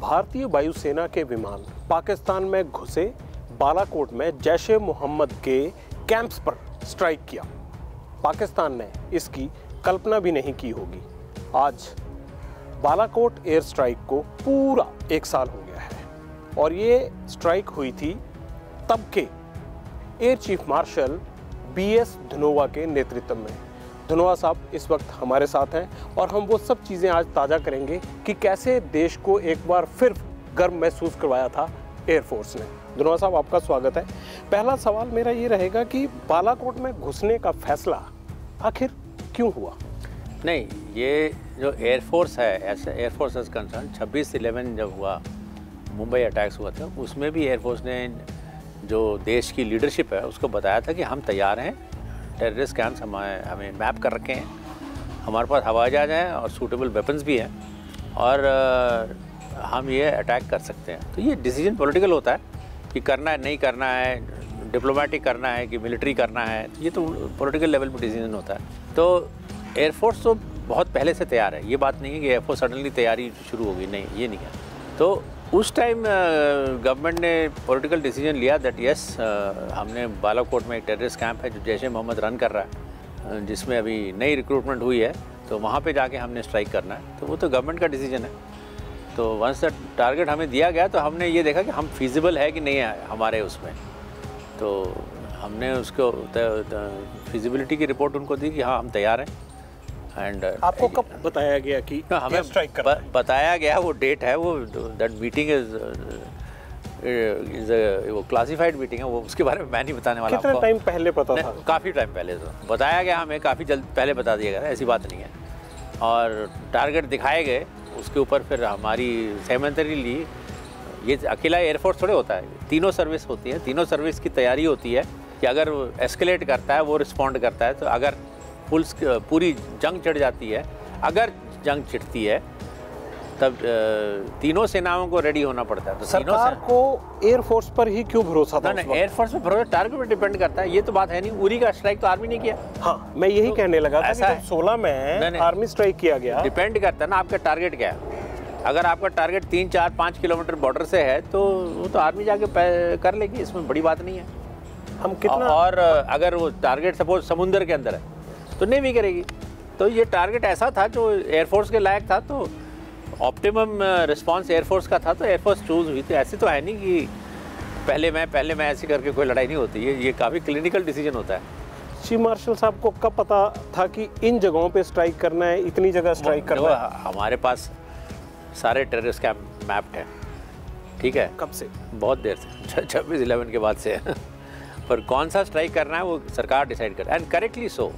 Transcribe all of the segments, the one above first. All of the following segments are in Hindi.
भारतीय वायुसेना के विमान पाकिस्तान में घुसे, बालाकोट में जैश ए मोहम्मद के कैंप्स पर स्ट्राइक किया। पाकिस्तान ने इसकी कल्पना भी नहीं की होगी। आज बालाकोट एयर स्ट्राइक को पूरा 1 साल हो गया है और ये स्ट्राइक हुई थी तब के air chief marshal BS Dhanoa के नेतृत्व में। धनोआ साहब इस वक्त हमारे साथ हैं और हम वो सब चीज़ें आज ताज़ा करेंगे कि कैसे देश को एक बार फिर गर्व महसूस करवाया था एयरफोर्स ने। धनोआ साहब, आपका स्वागत है। पहला सवाल मेरा ये रहेगा कि बालाकोट में घुसने का फैसला आखिर क्यों हुआ? नहीं, ये जो एयरफोर्स है, ऐसे एयरफोर्स इज कंसर्न 26/11 जब हुआ, मुंबई अटैक्स हुआ था, उसमें भी एयरफोर्स ने जो देश की लीडरशिप है उसको बताया था कि हम तैयार हैं, टेररिस्ट कैंप्स हमें मैप कर रखे हैं, हमारे पास हवाई जहाज हैं और सूटेबल वेपन्स भी हैं और हम ये अटैक कर सकते हैं। तो ये डिसीजन पॉलिटिकल होता है कि करना है नहीं करना है, डिप्लोमेटिक करना है कि मिलिट्री करना है, ये तो पॉलिटिकल लेवल पर डिसीजन होता है। तो एयरफोर्स तो बहुत पहले से तैयार है, ये बात नहीं है कि एयरफोर्स सडनली तैयारी शुरू होगी, नहीं, ये नहीं है। तो उस टाइम गवर्नमेंट ने पॉलिटिकल डिसीजन लिया दैट यस, हमने बालाकोट में एक टेररिस्ट कैंप है जो जैश ए मोहम्मद रन कर रहा है, जिसमें अभी नई रिक्रूटमेंट हुई है, तो वहाँ पे जाके हमने स्ट्राइक करना है। तो वो तो गवर्नमेंट का डिसीजन है। तो वंस द टारगेट हमें दिया गया तो हमने ये देखा कि हम फिजिबल है कि नहीं है हमारे उसमें, तो हमने उसको फिजिबिलिटी की रिपोर्ट उनको दी कि हाँ हम तैयार हैं। एंड आपको कब बताया गया कि हमें स्ट्राइक करना है? बताया गया, वो डेट है, वो दैट मीटिंग इज वो क्लासिफाइड मीटिंग है, वो उसके बारे में मैं नहीं बताने वाला। कितना टाइम पहले पता था? काफ़ी टाइम पहले तो बताया गया, हमें काफ़ी जल्द पहले बता दिया गया, ऐसी बात नहीं है। और टारगेट दिखाए गए, उसके ऊपर फिर हमारी सहमति ली। ये अकेला एयरफोर्स थोड़े होता है, तीनों सर्विस होती है, तीनों सर्विस की तैयारी होती है कि अगर एस्केलेट करता है वो रिस्पॉन्ड करता है। तो अगर पूरी जंग चिढ़ जाती है, अगर जंग चिढ़ती है तब तीनों सेनाओं को रेडी होना पड़ता है। तो सरकार को एयरफोर्स पर ही क्यों भरोसा था? नहीं, एयरफोर्स पर भरोसा टारगेट पर डिपेंड करता है, ये तो बात है नहीं। उरी का स्ट्राइक तो आर्मी ने किया। हाँ, मैं यही तो कहने लगा था ऐसा कि 16 में आर्मी स्ट्राइक किया गया। डिपेंड करता है ना आपका टारगेट क्या है। अगर आपका टारगेट 3, 4, 5 किलोमीटर बॉर्डर से है तो वो तो आर्मी जाके कर लेगी, इसमें बड़ी बात नहीं है। हम कितना और अगर वो टारगेट सपोज समुद्र के अंदर है तो नेवी करेगी। तो ये टारगेट ऐसा था जो एयरफोर्स के लायक था, तो ऑप्टिमम रिस्पांस एयरफोर्स का था, तो एयरफोर्स चूज़ हुई। तो ऐसे तो है नहीं कि पहले मैं ऐसे करके कोई लड़ाई नहीं होती है, ये काफ़ी क्लिनिकल डिसीजन होता है। चीफ मार्शल साहब को कब पता था कि इन जगहों पे स्ट्राइक करना है, इतनी जगह स्ट्राइक करना है? हमारे पास सारे टेररिस्ट कैंप मैप्ड हैं, ठीक है। कब से? बहुत देर से, 26/11 के बाद से। पर कौन सा स्ट्राइक करना है वो सरकार डिसाइड कर, and correctly so.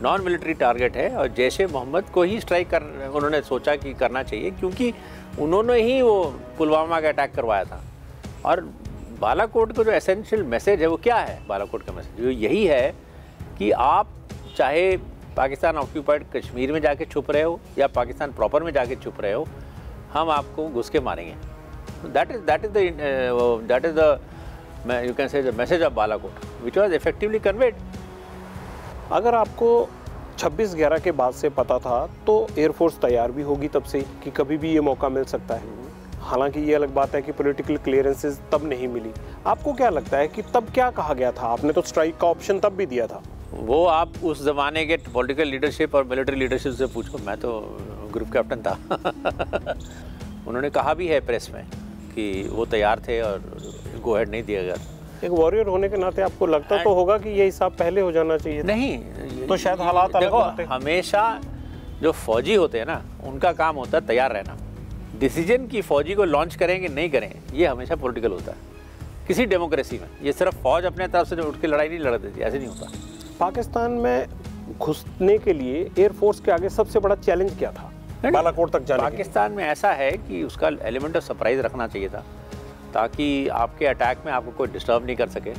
Non military target है और जैश ए मोहम्मद को ही स्ट्राइक कर उन्होंने सोचा कि करना चाहिए, क्योंकि उन्होंने ही वो पुलवामा का अटैक करवाया था। और बालाकोट का जो एसेंशियल मैसेज है वो क्या है? बालाकोट का मैसेज यही है कि आप चाहे पाकिस्तान ऑक्यूपाइड कश्मीर में जाके छुप रहे हो या पाकिस्तान प्रॉपर में जाके छुप रहे हो, हम आपको घुस के मारेंगे। That is the you can से the message of Balakot which was effectively conveyed. अगर आपको 26/11 के बाद से पता था तो एयरफोर्स तैयार भी होगी तब से कि कभी भी ये मौका मिल सकता है। हालांकि ये अलग बात है कि पॉलिटिकल क्लियरेंसेस तब नहीं मिली। आपको क्या लगता है कि तब क्या कहा गया था? आपने तो स्ट्राइक का ऑप्शन तब भी दिया था। वो आप उस ज़माने के पॉलिटिकल लीडरशिप और मिलिट्री लीडरशिप से पूछो, मैं तो ग्रुप कैप्टन था। उन्होंने कहा भी है प्रेस में कि वो तैयार थे और गो हेड नहीं दिया गया। एक वॉरियर होने के नाते आपको लगता तो होगा कि ये हिसाब पहले हो जाना चाहिए? नहीं, तो शायद हालात अलग होते। हमेशा जो फौजी होते हैं ना, उनका काम होता है तैयार रहना। डिसीजन की फौजी को लॉन्च करें कि नहीं करें, ये हमेशा पॉलिटिकल होता है किसी डेमोक्रेसी में। ये सिर्फ फौज अपने तरफ से उठ के लड़ाई नहीं लड़ देती, ऐसे नहीं होता। पाकिस्तान में घुसने के लिए एयरफोर्स के आगे सबसे बड़ा चैलेंज क्या था बालाकोट तक जाने? पाकिस्तान में ऐसा है कि उसका एलिमेंट ऑफ सरप्राइज रखना चाहिए था, ताकि आपके अटैक में आपको कोई डिस्टर्ब नहीं कर सके।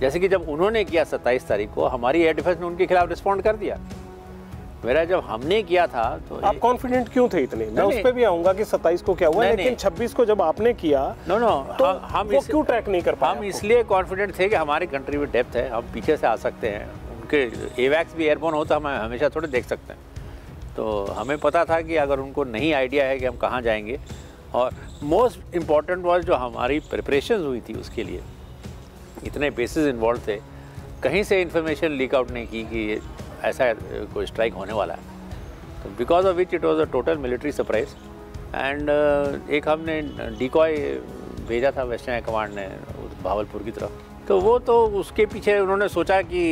जैसे कि जब उन्होंने किया 27 तारीख को, हमारी एयर डिफेंस ने उनके खिलाफ रिस्पॉन्ड कर दिया। मेरा जब हमने किया था तो आप कॉन्फिडेंट क्यों थे इतने? मैं उस पर भी आऊंगा कि 27 को क्या हुआ, लेकिन 26 को जब आपने किया तो हम क्यों ट्रैक नहीं कर पाए? हम इसलिए कॉन्फिडेंट थे कि हमारी कंट्री में डेप्थ है, हम पीछे से आ सकते हैं। उनके एवैक्स भी एयरबोर्न होता हम हमेशा थोड़े देख सकते हैं। तो हमें पता था कि अगर उनको नहीं आइडिया है कि हम कहाँ जाएंगे और मोस्ट इम्पॉर्टेंट वाज जो हमारी प्रिपरेशन हुई थी उसके लिए, इतने बेसिस इन्वॉल्व थे, कहीं से इन्फॉर्मेशन लीक आउट नहीं की कि ऐसा कोई स्ट्राइक होने वाला है। तो because of which it was a total military surprise. And एक हमने डिकॉय भेजा था वेस्टर्न कमांड ने भावलपुर की तरफ, तो वो तो उसके पीछे उन्होंने सोचा कि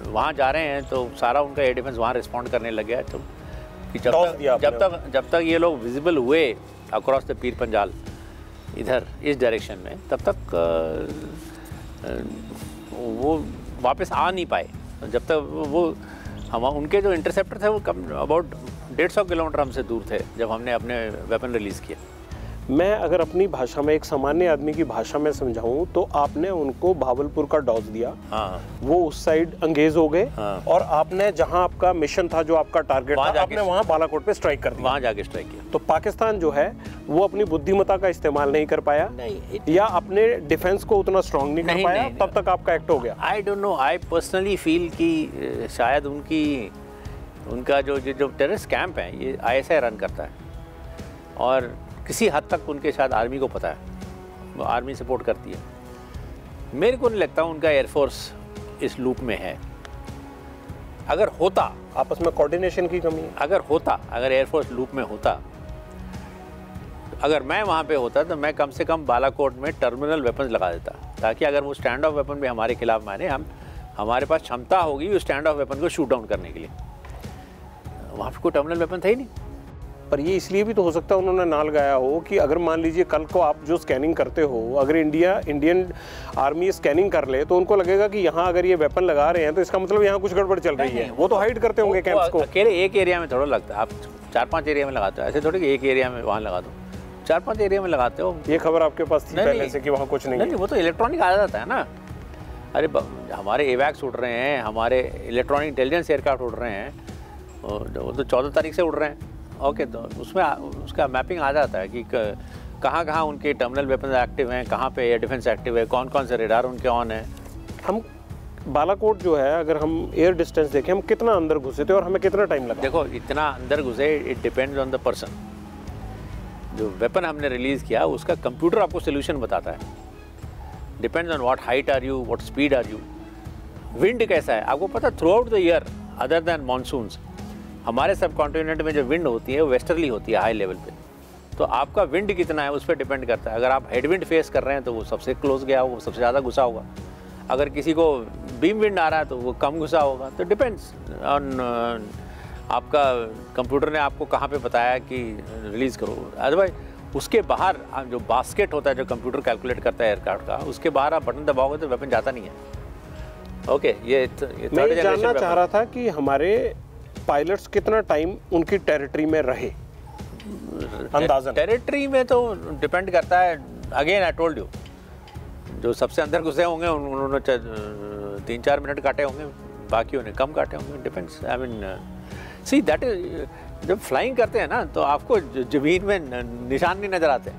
वहाँ जा रहे हैं तो सारा उनका एयर डिफेंस वहाँ रिस्पॉन्ड करने लग गया। तो कि जब तक ये लोग विजिबल हुए अक्रॉस द पीर पंजाल इधर इस डायरेक्शन में, तब तक वो वापस आ नहीं पाए। जब तक वो हम उनके जो इंटरसेप्टर थे वो कम अबाउट 150 किलोमीटर हमसे दूर थे जब हमने अपने वेपन रिलीज़ किए। मैं अगर अपनी भाषा में, एक सामान्य आदमी की भाषा में समझाऊं तो आपने उनको भावलपुर का डॉज दिया। हाँ। वो उस साइड अंगेज हो गए। हाँ। और आपने जहां आपका मिशन था, जो आपका टारगेट था, आपने वहां बालाकोट पे स्ट्राइक कर दिया। वहां जाके स्ट्राइक किया। तो पाकिस्तान जो है वो अपनी बुद्धिमत्ता का इस्तेमाल नहीं कर पाया, या अपने डिफेंस को उतना स्ट्रांग नहीं कर पाया, तब तक आपका एक्ट हो गया। I don't know, I personally feel कि शायद उनका जो टेररिस्ट कैंप है ये ISI रन करता है, और किसी हद तक उनके शायद आर्मी को पता है, वो आर्मी सपोर्ट करती है। मेरे को नहीं लगता उनका एयरफोर्स इस लूप में है। अगर होता, आपस में कोऑर्डिनेशन की कमी है। अगर एयरफोर्स लूप में होता, अगर मैं वहाँ पे होता तो मैं कम से कम बालाकोट में टर्मिनल वेपन्स लगा देता, ताकि अगर वो स्टैंड ऑफ वेपन भी हमारे खिलाफ माने, हमारे पास क्षमता होगी उस स्टैंड ऑफ वेपन को शूट डाउन करने के लिए। वहाँ पे कोई टर्मिनल वेपन था ही नहीं। पर ये इसलिए भी तो हो सकता है उन्होंने ना लगाया हो कि अगर मान लीजिए कल को आप जो स्कैनिंग करते हो, अगर इंडियन आर्मी स्कैनिंग कर ले तो उनको लगेगा कि यहाँ अगर ये वेपन लगा रहे हैं तो इसका मतलब यहाँ कुछ गड़बड़ चल रही है। वो तो हाइड करते होंगे कैंप्स को। अकेले एक एरिया में थोड़ा लगता है, आप 4-5 एरिया में लगाते हो, ऐसे थोड़ी कि एक एरिया में वहाँ लगा दो, 4-5 एरिया में लगाते हो। ये खबर आपके पास थी पहले से कि वहाँ कुछ नहीं? वो तो इलेक्ट्रॉनिक आ जाता है ना। अरे हमारे एवैक्स उड़ रहे हैं, हमारे इलेक्ट्रॉनिक इंटेलिजेंस एयरक्राफ्ट उड़ रहे हैं, वो तो 14 तारीख से उड़ रहे हैं। ओके, तो उसमें उसका मैपिंग आ जाता है कि कहाँ कहाँ उनके टर्मिनल वेपन एक्टिव हैं, कहाँ पे एयर डिफेंस एक्टिव है, कौन कौन से रेडार उनके ऑन है। हम बालाकोट जो है, अगर हम एयर डिस्टेंस देखें, हम कितना अंदर घुसे थे और हमें कितना टाइम लगा? देखो, इतना अंदर घुसे, it depends on the person. जो वेपन हमने रिलीज़ किया उसका कंप्यूटर आपको सोल्यूशन बताता है। Depends on what height are you, what speed are you, wind कैसा है आपको पता। Throughout the year other than monsoons, हमारे सब कॉन्टिनेंट में जो विंड होती है वो वेस्टर्ली होती है हाई लेवल पे। तो आपका विंड कितना है उस पर डिपेंड करता है। अगर आप हेडविंड फेस कर रहे हैं तो वो सबसे क्लोज गया होगा, सबसे ज़्यादा घुसा होगा। अगर किसी को बीम विंड आ रहा है तो वो कम घुसा होगा। तो डिपेंड्स ऑन आपका कंप्यूटर ने आपको कहाँ पे बताया कि रिलीज़ करो। अदरवाइज उसके बाहर जो बास्केट होता है जो कंप्यूटर कैलकुलेट करता है एयरक्राफ्ट का, उसके बाहर आप बटन दबाओगे तो वेपन जाता नहीं है। ओके, मैं ये जानना चाह रहा था कि हमारे पायलट्स कितना टाइम उनकी टेरिटरी में रहे अंदाज़न? टेरिटरी में तो डिपेंड करता है। अगेन आई टोल्ड यू, जो सबसे अंदर घुसे होंगे उन्होंने 3-4 मिनट काटे होंगे, बाकी उन्हें कम काटे होंगे। Depends, I mean see that is, जब फ्लाइंग करते हैं ना तो आपको ज़मीन में निशान नहीं नज़र आते।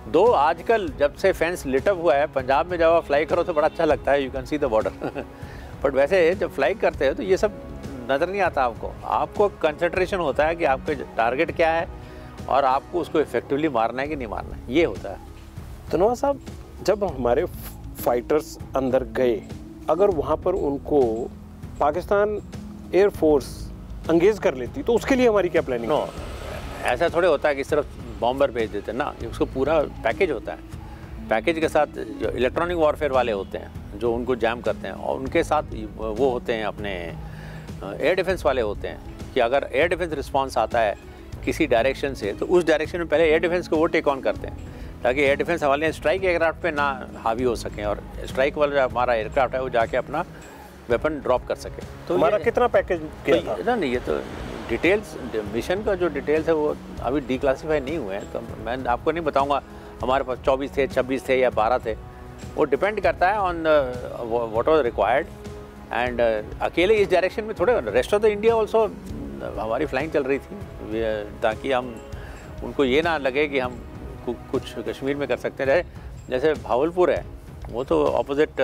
दो आजकल जब से फेंस लिटअप हुआ है पंजाब में, जब आप फ्लाई करो तो बड़ा अच्छा लगता है, you can see the border. But वैसे जब फ्लाई करते हो तो ये सब नज़र नहीं आता आपको कंसंट्रेशन होता है कि आपका टारगेट क्या है और आपको उसको इफेक्टिवली मारना है कि नहीं मारना है, ये होता है। धनोआ साहब, जब हमारे फाइटर्स अंदर गए, अगर वहाँ पर उनको पाकिस्तान एयरफोर्स अंगेज कर लेती तो उसके लिए हमारी क्या प्लानिंग? नो, ऐसा थोड़े होता है कि सिर्फ बॉम्बर भेज देते ना, उसको पूरा पैकेज होता है। पैकेज के साथ जो इलेक्ट्रॉनिक वॉरफेयर वाले होते हैं जो उनको जैम करते हैं, और उनके साथ वो होते हैं अपने एयर डिफेंस वाले होते हैं कि अगर एयर डिफेंस रिस्पांस आता है किसी डायरेक्शन से तो उस डायरेक्शन में पहले एयर डिफेंस को वो टेक ऑन करते हैं, ताकि एयर डिफेंस वाले स्ट्राइक एयरक्राफ्ट पे ना हावी हो सकें, और स्ट्राइक वाला हमारा एयरक्राफ्ट है वो जाके अपना वेपन ड्रॉप कर सके। तो हमारा कितना पैकेज किया था? नहीं, ये तो डिटेल्स, मिशन का जो डिटेल्स है वो अभी डिक्लासीफाई नहीं हुए हैं, तो मैं आपको नहीं बताऊँगा हमारे पास 24 थे, 26 थे या 12 थे। वो डिपेंड करता है on what was required. And अकेले इस डायरेक्शन में थोड़े, rest of the India also हमारी फ्लाइंग चल रही थी, ताकि हम उनको ये ना लगे कि हम कुछ कश्मीर में कर सकते रहे। जैसे भावलपुर है वो तो ऑपोजिट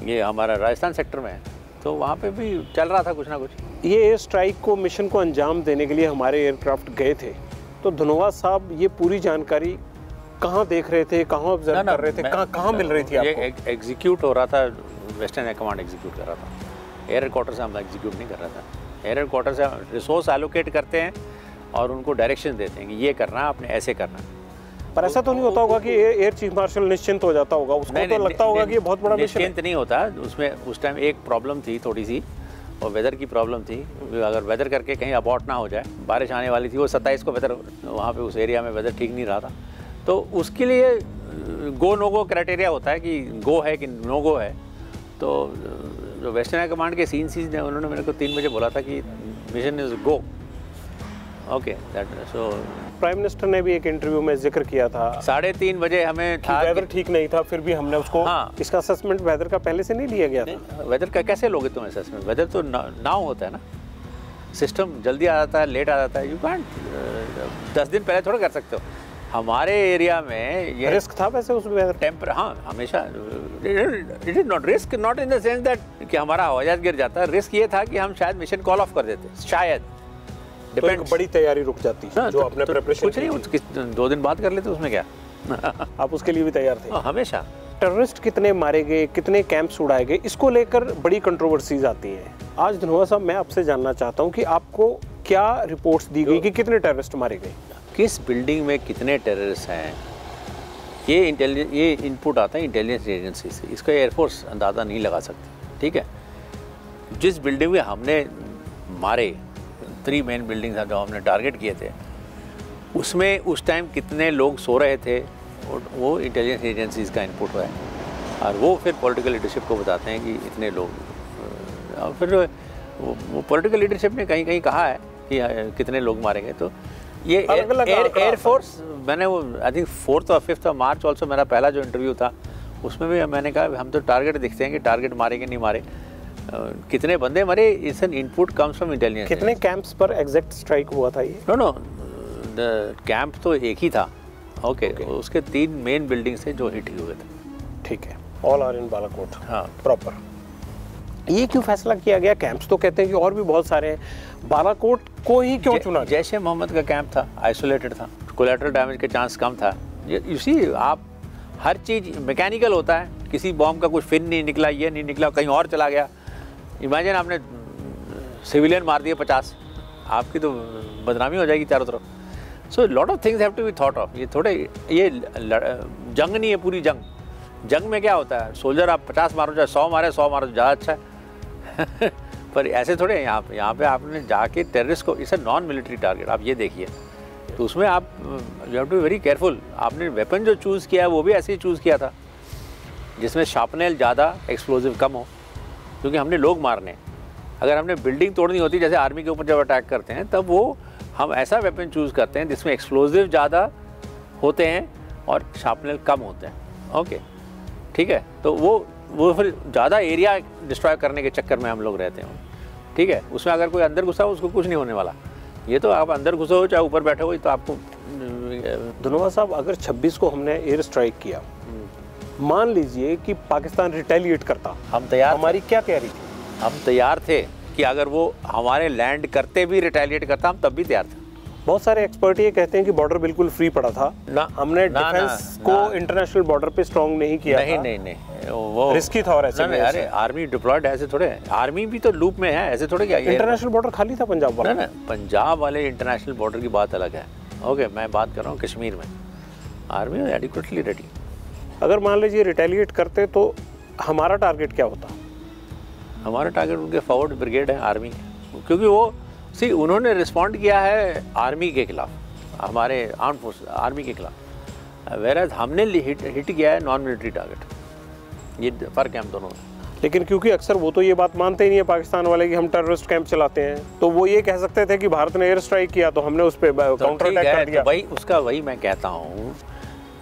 ये हमारा राजस्थान सेक्टर में है, तो वहाँ पे भी चल रहा था कुछ ना कुछ। ये एयर स्ट्राइक को, मिशन को अंजाम देने के लिए हमारे एयरक्राफ्ट गए थे, तो धनोआ साहब ये पूरी जानकारी कहाँ देख रहे थे, कहाँ ऑब्जर्व कर रहे थे, कहाँ मिल रही थी आपको? ये एग्जीक्यूट हो रहा था, वेस्टर्न एयर कमांड एग्जीक्यूट कर रहा था, एयर हेडक्वार्टर से हम एग्जीक्यूट नहीं कर रहा था। एयर हेडक्वार्टर से रिसोर्स एलोकेट करते हैं और उनको डायरेक्शन देते हैं कि ये करना है, आपने ऐसे करना है। पर ऐसा तो नहीं होता होगा कि एयर चीफ मार्शल निश्चिंत हो जाता होगा, उसको तो लगता होगा कि ये बहुत बड़ा मिशन है। निश्चिंत नहीं होता, उसमें उस टाइम एक प्रॉब्लम थी थोड़ी सी, और वेदर की प्रॉब्लम थी। अगर वेदर करके कहीं अबॉर्ट ना हो जाए, बारिश आने वाली थी, वो 27 को वेदर वहाँ पे उस एरिया में वेदर ठीक नहीं रहा था, तो उसके लिए गो नो गो क्राइटेरिया होता है कि गो है कि नो गो है। तो जो वेस्टर्न एयर कमांड के सीन ने उन्होंने मेरे को 3 बजे बोला था कि mission is go. Okay, that so prime minister ने भी एक इंटरव्यू में जिक्र किया था 3:30 बजे हमें था वेदर ठीक नहीं था, फिर भी हमने उसको इसका असेसमेंट वेदर का पहले से नहीं लिया गया था। वेदर का कैसे लोगे तुम असेसमेंट? वेदर तो नाउ होता है ना, सिस्टम जल्दी आ जाता है, लेट आ जाता है, यू कांट 10 दिन पहले थोड़ा कर सकते हो। हमारे एरिया में ये रिस्क था वैसे उस वेदर टेम्पर, हाँ हमेशा it is not risk, not in the sense that कि हमारा हवाई जहाज गिर जाता है। रिस्क ये था कि हम शायद मिशन कॉल ऑफ कर देते, शायद तो एक बड़ी तैयारी रुक जाती है जो आपने प्रिपरेशन कुछ नहीं, 2 दिन बाद कर लेते उसमें क्या आप उसके लिए भी तैयार थे? हमेशा। टेररिस्ट कितने मारे गए, कितने कैंप्स उड़ाए गए, इसको लेकर बड़ी कंट्रोवर्सीज आती हैं। आज धनोआ साहब मैं आपसे जानना चाहता हूं कि आपको क्या रिपोर्ट्स दी गई कि कितने टेररिस्ट मारे गए, किस बिल्डिंग में कितने टेररिस्ट हैं, ये इनपुट आता है इंटेलिजेंस एजेंसी से, इसका एयरफोर्स अंदाज़ा नहीं लगा सकती। ठीक है, जिस बिल्डिंग में हमने मारे, 3 मेन बिल्डिंग था जो हमने टारगेट किए थे, उसमें उस टाइम कितने लोग सो रहे थे, वो इंटेलिजेंस एजेंसीज़ का इनपुट है, और वो फिर पॉलिटिकल लीडरशिप को बताते हैं कि इतने लोग। और फिर वो पॉलिटिकल लीडरशिप ने कहीं कहीं कहा है कि कितने लोग मारे गए। तो ये एयरफोर्स, मैंने वो आई थिंक 4th और 5th मार्च ऑल्सो मेरा पहला जो इंटरव्यू था, उसमें भी मैंने कहा हम तो टारगेट दिखते हैं कि टारगेट मारे कि नहीं मारे, कितने बंदे मरे, it's an input comes from intelligence. कितने कैंप्स पर एग्जैक्ट स्ट्राइक हुआ था ये? नो द कैंप तो एक ही था। ओके, उसके 3 मेन बिल्डिंग्स थे जो हिट हुए थे। ठीक है, ऑल आर इन बालाकोट। हाँ, प्रॉपर। ये क्यों फैसला किया गया? कैंप्स तो कहते हैं कि और भी बहुत सारे हैं, बालाकोट को ही क्यों चुना? जैशे मोहम्मद का कैंप था, आइसोलेटेड था, कोलैटरल डैमेज का चांस कम था। यू सी, आप हर चीज़ मैकेनिकल होता है, किसी बॉम्ब का कुछ फिन नहीं निकला, ये नहीं निकला, कहीं और चला गया। इमेजिन आपने सिविलियन मार दिए 50, आपकी तो बदनामी हो जाएगी चारों तरफ। So lot of things have to be thought of. ये थोड़े, ये जंग नहीं है पूरी जंग में क्या होता है, सोल्जर आप 50 मारो चाहे 100 मारे, 100 मारो ज़्यादा अच्छा है पर ऐसे थोड़े हैं यहाँ पे आपने जाके टेररिस्ट को, it's a non military target, आप ये देखिए, तो उसमें आप you have to be very careful. आपने वेपन जो चूज़ किया है वो भी ऐसे ही चूज़ किया था जिसमें शार्पनेल ज़्यादा, एक्सप्लोजिव कम हो, क्योंकि हमने लोग मारने। अगर हमने बिल्डिंग तोड़नी होती, जैसे आर्मी के ऊपर जब अटैक करते हैं, तब वो हम ऐसा वेपन चूज़ करते हैं जिसमें एक्सप्लोजिव ज़्यादा होते हैं और शार्पनेल कम होते हैं। ओके, ठीक है, तो वो फिर ज़्यादा एरिया डिस्ट्रॉय करने के चक्कर में हम लोग रहते हैं। ठीक है, उसमें अगर कोई अंदर घुसा हो उसको कुछ नहीं होने वाला। ये तो आप अंदर घुसे हो चाहे ऊपर बैठे हो, तो आपको। धनोआ साहब, अगर 26 को हमने एयर स्ट्राइक किया, मान लीजिए कि पाकिस्तान रिटेलिएट करता, हम तैयार, हमारी क्या तैयारी थी? हम तैयार थे कि अगर वो हमारे लैंड करते भी रिटेलिएट करता, हम तब भी तैयार थे। बहुत सारे एक्सपर्ट ये कहते हैं कि बॉर्डर बिल्कुल फ्री पड़ा था ना, हमने डिफेंस को इंटरनेशनल बॉर्डर पे स्ट्रांग नहीं किया था। नहीं, वो रिस्की था। और ऐसे में अरे आर्मी डिप्लॉयड है, ऐसे थोड़े, आर्मी भी तो लूप में है, ऐसे थोड़े क्या इंटरनेशनल बॉर्डर खाली था पंजाब वाला। ना, पंजाब वाले इंटरनेशनल बॉर्डर की बात अलग है। ओके, मैं बात कर रहा हूँ कश्मीर में, आर्मी एडिक्वेटली रेडी। अगर मान लीजिए रिटेलिएट करते तो हमारा टारगेट क्या होता? हमारा टारगेट उनके फॉरवर्ड ब्रिगेड है आर्मी, क्योंकि वो उन्होंने रिस्पॉन्ड किया है आर्मी के खिलाफ, हमारे आर्म फोर्स आर्मी के खिलाफ, वेराज हमने हिट किया है नॉन मिलिट्री टारगेट। ये फर्क है हम दोनों में। लेकिन क्योंकि अक्सर वो तो ये बात मानते ही नहीं है पाकिस्तान वाले कि हम टेररिस्ट कैंप चलाते हैं, तो वो ये कह सकते थे कि भारत ने एयर स्ट्राइक किया तो हमने उस पर काउंटर अटैक कर दिया। तो वही मैं कहता हूँ,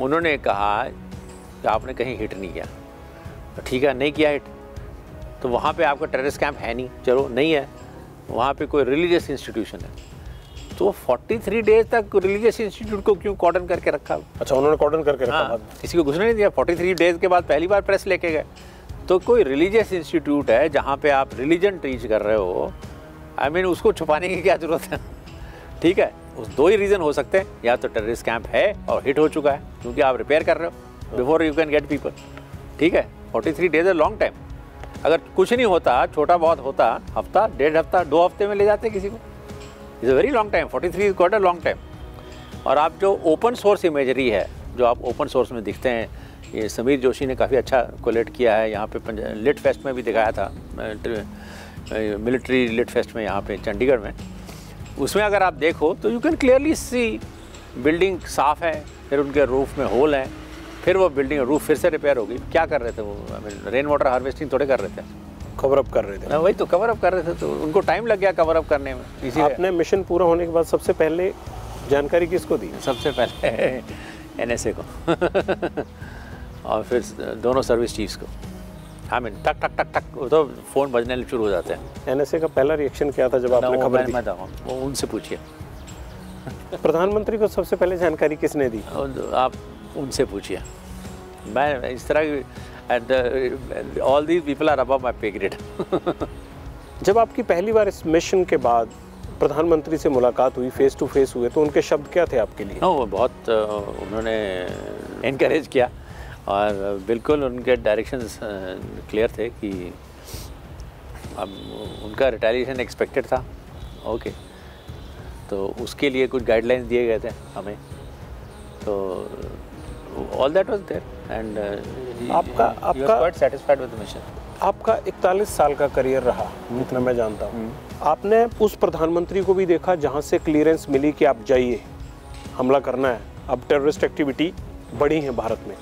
उन्होंने कहा कि आपने कहीं हिट नहीं किया, ठीक है, नहीं किया हिट, तो वहाँ पे आपका टेररिस्ट कैंप है नहीं, चलो नहीं है, वहाँ पे कोई रिलीजियस इंस्टीट्यूशन है, तो 43 डेज तक रिलीजियस इंस्टीट्यूट को क्यों कॉर्डन करके रखा? अच्छा, उन्होंने कॉर्डन करके रखा। हाँ, किसी को घुसने नहीं दिया। 43 डेज के बाद पहली बार प्रेस लेके गए। तो कोई रिलीजियस इंस्टीट्यूट है जहाँ पे आप रिलीजन टीच कर रहे हो, आई मीन उसको छुपाने की क्या ज़रूरत है? ठीक है, उस दो ही रीज़न हो सकते हैं, या तो टेररिस्ट कैंप है और हिट हो चुका है क्योंकि आप रिपेयर कर रहे हो before you can get people, ठीक है। 43 डेज है लॉन्ग टाइम। अगर कुछ नहीं होता, छोटा बहुत होता, हफ्ता, डेढ़ हफ्ता, 2 हफ्ते में ले जाते किसी को। Is a very long time, 43 is quite a long time. और आप जो ओपन सोर्स इमेजरी है, जो आप ओपन सोर्स में दिखते हैं, ये समीर जोशी ने काफ़ी अच्छा कोलेट किया है। यहाँ पे लिट फेस्ट में भी दिखाया था, मिलिट्री लिट फेस्ट में यहाँ पे चंडीगढ़ में। उसमें अगर आप देखो तो you can clearly see building साफ़ है, फिर उनके रूफ में होल है, फिर वो बिल्डिंग रूफ फिर से रिपेयर होगी। क्या कर रहे थे वो? रेन वाटर हार्वेस्टिंग थोड़े कर रहे थे, कवर अप कर रहे थे ना, वही तो कवर अप कर रहे थे, तो उनको टाइम लग गया कवर अप करने में। इसी आपने मिशन पूरा होने के बाद सबसे पहले जानकारी किसको दी? सबसे पहले NSA को और फिर दोनों सर्विस चीफ्स को। आई मीन टक टक टक टक तो फ़ोन बजने शुरू हो जाते हैं। NSA का पहला रिएक्शन क्या था जब आपने खबर दी? वो उनसे पूछिए। प्रधानमंत्री को सबसे पहले जानकारी किसने दी? आप उनसे पूछिए। मैं इस तरह all these people are above my pay grade. जब आपकी पहली बार इस मिशन के बाद प्रधानमंत्री से मुलाकात हुई, फेस टू फेस हुए, तो उनके शब्द क्या थे आपके लिए? वो बहुत उन्होंने इनकरेज किया और बिल्कुल उनके डायरेक्शंस क्लियर थे कि अब उनका रिटेलिएशन एक्सपेक्टेड था। ओके, तो उसके लिए कुछ गाइडलाइंस दिए गए थे हमें, तो all that was there and आपका quite satisfied with the mission. आपका 41 साल का करियर रहा, जितना मैं जानता हूँ। आपने उस प्रधानमंत्री को भी देखा जहाँ से क्लियरेंस मिली कि आप जाइए, हमला करना है, अब टेररिस्ट एक्टिविटी बढ़ी है भारत में,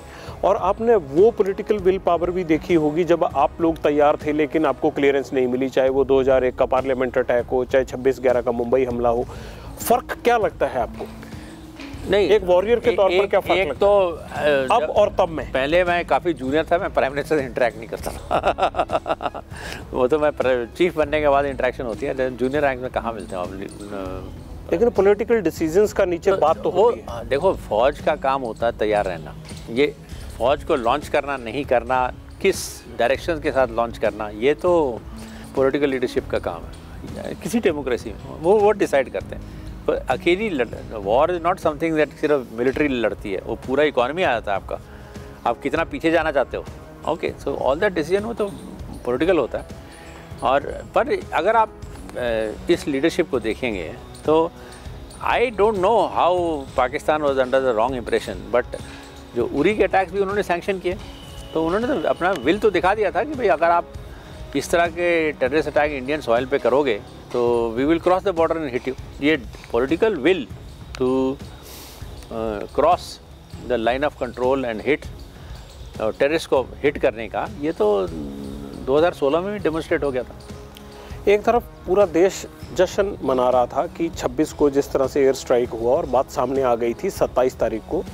और आपने वो पॉलिटिकल विल पावर भी देखी होगी जब आप लोग तैयार थे लेकिन आपको क्लियरेंस नहीं मिली, चाहे वो 2001 का पार्लियामेंट अटैक हो, चाहे 26/11 का मुंबई हमला हो। फ़र्क क्या लगता है आपको? नहीं, एक वॉरियर के तौर पर क्या फर्क लगता है अब और तब में? पहले मैं काफ़ी जूनियर था, मैं प्राइम मिनिस्टर से इंटरेक्ट नहीं करता था। वो तो मैं चीफ बनने के बाद इंटरेक्शन होती है, जूनियर रैंक में कहाँ मिलते हैं। लेकिन पॉलिटिकल डिसीजंस का नीचे बात तो होती है। देखो, फौज का काम होता है तैयार रहना। ये फौज को लॉन्च करना नहीं करना, किस डायरेक्शन के साथ लॉन्च करना, ये तो पॉलिटिकल लीडरशिप का काम है किसी डेमोक्रेसी में। वो डिसाइड करते हैं। पर अकेली war is not something that सिर्फ मिलिट्री लड़ती है, वो पूरा इकॉनमी आ जाता है आपका। आप कितना पीछे जाना चाहते हो, okay, so all that decision वो तो पॉलिटिकल होता है। और पर अगर आप इस लीडरशिप को देखेंगे तो I don't know how Pakistan was under the wrong impression, but जो उरी के अटैक्स भी उन्होंने सैंक्शन किए, तो उन्होंने तो अपना विल तो दिखा दिया था कि भाई अगर आप इस तरह के टेररिस्ट अटैक इंडियन सॉइल पे करोगे तो we will cross the border and hit you. ये political will to cross the line of control and hit terrorist को हिट करने का, ये तो 2016 में भी डेमोन्स्ट्रेट हो गया था। एक तरफ पूरा देश जश्न मना रहा था कि 26 को जिस तरह से एयर स्ट्राइक हुआ और बात सामने आ गई थी 27 तारीख को,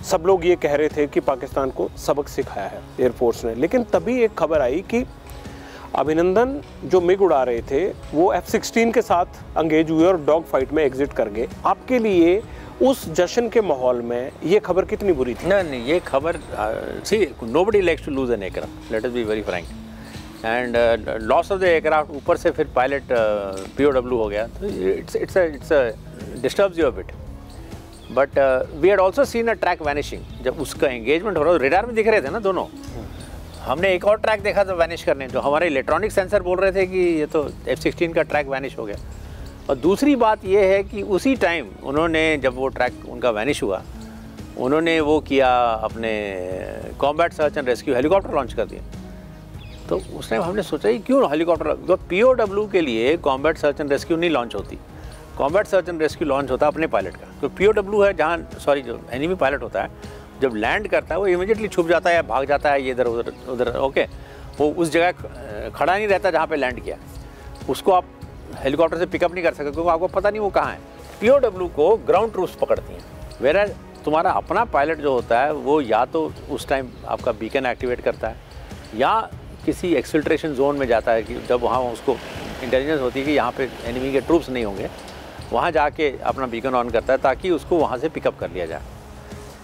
सब लोग ये कह रहे थे कि पाकिस्तान को सबक सिखाया है एयरफोर्स ने। लेकिन तभी एक खबर आई कि अभिनंदन जो मिग उड़ा रहे थे वो F-16 के साथ अंगेज हुए और डॉग फाइट में एग्जिट कर गए। आपके लिए उस जश्न के माहौल में ये खबर कितनी बुरी थी? नहीं, ये खबर see nobody likes to lose an aircraft, let us be very frank, and loss of the aircraft, ऊपर से फिर पायलट POW हो गया, तो it's disturbs you a bit. But we had also seen a track vanishing. जब उसका एंगेजमेंट हो रहा, रेडार में दिख रहे थे ना दोनों, हमने एक और ट्रैक देखा था वैनिश करने, जो हमारे इलेक्ट्रॉनिक सेंसर बोल रहे थे कि ये तो F-16 का ट्रैक वैनिश हो गया। और दूसरी बात ये है कि उसी टाइम उन्होंने, जब वो ट्रैक उनका वैनिश हुआ, उन्होंने वो किया, अपने combat search and rescue helicopter launch कर दिया। तो उस टाइम हमने सोचा ही क्यों हेलीकॉप्टर, तो POW के लिए कॉम्बैट सर्च एंड रेस्क्यू नहीं लॉन्च होती। Combat search and rescue launch होता है अपने पायलट का। तो POW है जहाँ, सॉरी, जो एनिमी पायलट होता है, जब लैंड करता है वो इमीडिएटली छुप जाता है या भाग जाता है, ये इधर उधर, ओके, वो उस जगह खड़ा नहीं रहता जहाँ पे लैंड किया। उसको आप हेलीकॉप्टर से पिकअप नहीं कर सकते क्योंकि आपको पता नहीं वो कहाँ है। POW को ग्राउंड ट्रूप्स पकड़ती हैं, वेयर तुम्हारा अपना पायलट जो होता है वो या तो उस टाइम आपका बीकन एक्टिवेट करता है या किसी एक्सफिल्ट्रेशन जोन में जाता है कि जब वहाँ उसको इंटेलिजेंस होती है कि यहाँ पे एनिमी के ट्रूप्स नहीं होंगे, वहाँ जाके अपना बीकन ऑन करता है ताकि उसको वहाँ से पिकअप कर लिया जाए।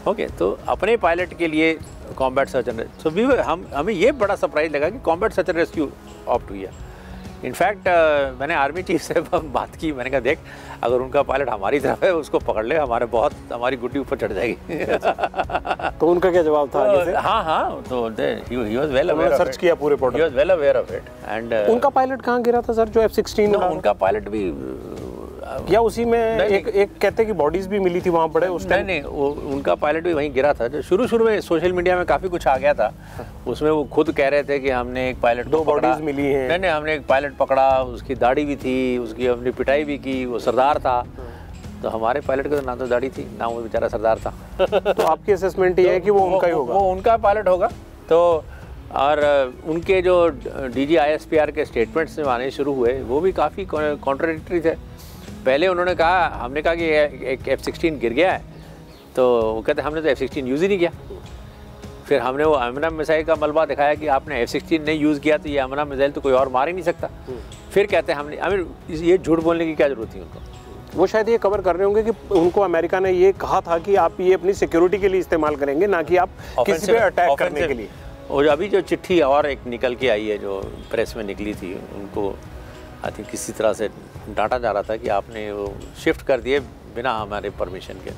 ओके, तो अपने पायलट के लिए कॉम्बैट सर्च एंड रेस्क्यू, हमें ये बड़ा सरप्राइज लगा कि combat search and rescue opt हुई है। इनफैक्ट मैंने आर्मी चीफ से बात की, मैंने कहा देख अगर उनका पायलट हमारी तरफ है उसको पकड़ ले, हमारी गुड्डी ऊपर चढ़ जाएगी। तो उनका क्या जवाब था आगे से? हाँ, तो he was well aware of it. Search किया पूरे portal. He was well aware of it. And उनका पायलट कहाँ गिरा था सर, जो F-16? उनका पायलट भी या उसी में एक कहते हैं कि बॉडीज भी मिली थी वहाँ पड़े उस टाइम? नहीं, वो उनका पायलट भी वहीं गिरा था। जो शुरू में सोशल मीडिया में काफ़ी कुछ आ गया था, उसमें वो खुद कह रहे थे कि हमने एक पायलट दो बॉडीज मिली हैं। नहीं, हमने एक पायलट पकड़ा, उसकी दाढ़ी भी थी, उसकी हमने पिटाई भी की, वो सरदार था। तो हमारे पायलट का ना तो दाढ़ी थी ना वो बेचारा सरदार था। तो आपकी असेसमेंट ये है कि वो उनका ही होगा? वो उनका पायलट होगा। तो और उनके जो DG ISPR के स्टेटमेंट्स आने शुरू हुए वो भी काफ़ी कॉन्ट्राडिक्टरी थे। पहले उन्होंने कहा, हमने कहा कि एक F-16 गिर गया है, तो वो कहते हमने तो F-16 यूज़ ही नहीं किया। फिर हमने वो अमना मिसाइल का मलबा दिखाया कि आपने F-16 नहीं यूज़ किया तो ये अमना मिसाइल तो कोई और मार ही नहीं सकता। फिर कहते हैं हमने, ये झूठ बोलने की क्या ज़रूरत थी उनको? वो शायद ये कवर कर रहे होंगे कि उनको अमेरिका ने ये कहा था कि आप ये अपनी सिक्योरिटी के लिए इस्तेमाल करेंगे, ना कि आप किसी पे अटैक करने के लिए। और अभी जो चिट्ठी और एक निकल के आई है जो प्रेस में निकली थी, उनको आई थिंक किसी तरह से डांटा जा रहा था कि आपने वो शिफ्ट कर दिए बिना हमारे परमिशन के,